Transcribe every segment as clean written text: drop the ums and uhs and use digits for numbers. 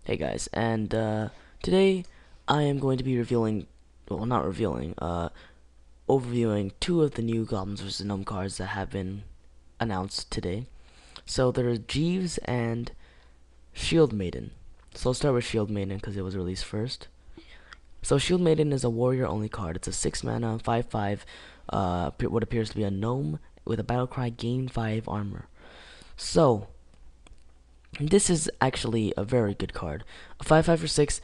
Hey guys, and today I am going to be revealing, well, not revealing, overviewing two of the new Goblins vs. Gnome cards that have been announced today. So there are Jeeves and Shieldmaiden. So I'll start with Shieldmaiden because it was released first. So Shieldmaiden is a warrior only card. It's a 6 mana, 5/5, what appears to be a gnome with a battle cry, gain 5 armor. So this is actually a very good card. A 5/5 for 6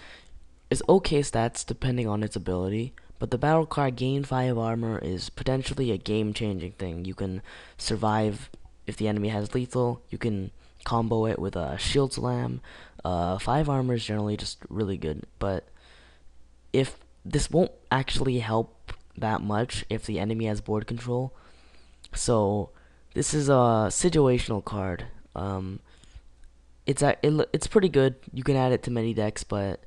is okay stats depending on its ability, but the battle cry gain 5 armor is potentially a game changing thing. You can survive if the enemy has lethal, you can combo it with a shield slam. 5 armor is generally just really good, but if this won't actually help that much if the enemy has board control. So this is a situational card. It's pretty good. You can add it to many decks, but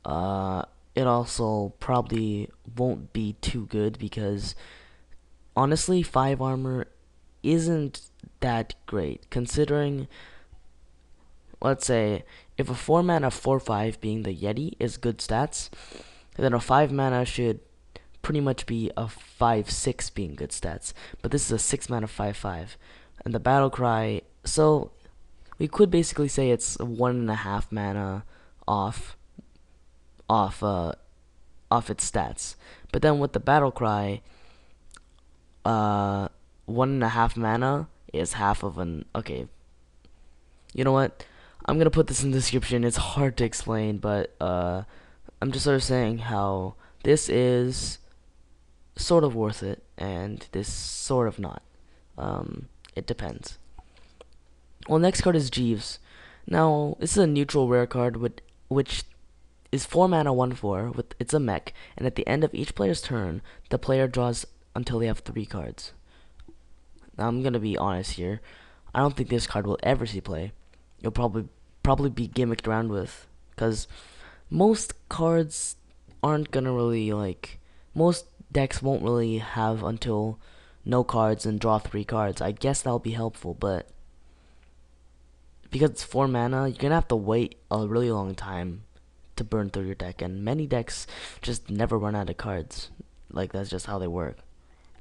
it also probably won't be too good because honestly, 5 armor isn't that great considering, let's say, if a 4 mana 4/5 being the Yeti is good stats, then a 5 mana should pretty much be a 5/6 being good stats. But this is a 6 mana 5/5, and the battle cry. So we could basically say it's 1.5 mana off off uh off its stats. But then with the battle cry, 1.5 mana is half of an. Okay, you know what? I'm gonna put this in the description. It's hard to explain, but I'm just sort of saying how this is sort of worth it, and this sort of not. It depends. Well, next card is Jeeves. Now, this is a neutral rare card which is 4 mana 1/4 with it's a mech, and at the end of each player's turn, the player draws until they have 3 cards. Now I'm gonna be honest here. I don't think this card will ever see play. It'll probably be gimmicked around with, because most cards aren't gonna really most decks won't really have until no cards and draw 3 cards. I guess that'll be helpful, but because it's 4 mana, you're gonna have to wait a really long time to burn through your deck, and many decks just never run out of cards. Like, that's just how they work.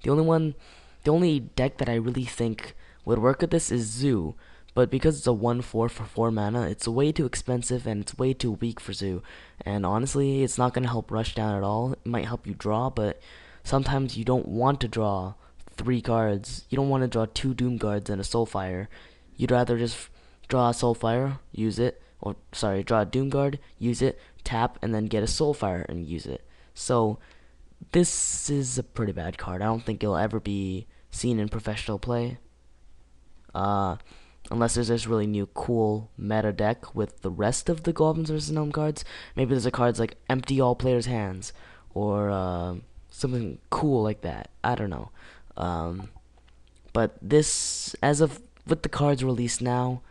The only one, the only deck that I really think would work with this is Zoo, but because it's a 1/4 for 4 mana, it's way too expensive and it's way too weak for Zoo. And honestly, it's not gonna help rush down at all. It might help you draw, but sometimes you don't want to draw 3 cards. You don't want to draw 2 Doom Guards and a Soulfire. You'd rather just draw a Soulfire, use it, or sorry, draw a Doom Guard, use it, tap, and then get a Soulfire and use it. So this is a pretty bad card. I don't think it'll ever be seen in professional play. Uh, Unless there's this really new cool meta deck with the rest of the Goblins vs. Gnome cards. Maybe there's a cards like empty all players' hands, or something cool like that. I don't know. But this, as of with the cards released now,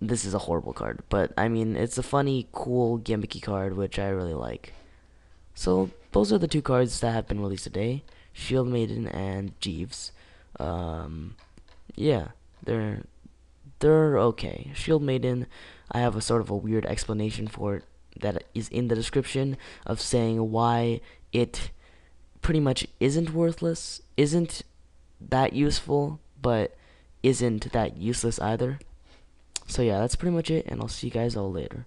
this is a horrible card. But I mean, it's a funny, cool, gimmicky card which I really like. So those are the two cards that have been released today: Shieldmaiden and Jeeves. Yeah, they're they're okay. Shieldmaiden, I have a sort of a weird explanation for it that is in the description of saying why it pretty much isn't worthless, isn't that useful, but isn't that useless either. So yeah, that's pretty much it, and I'll see you guys all later.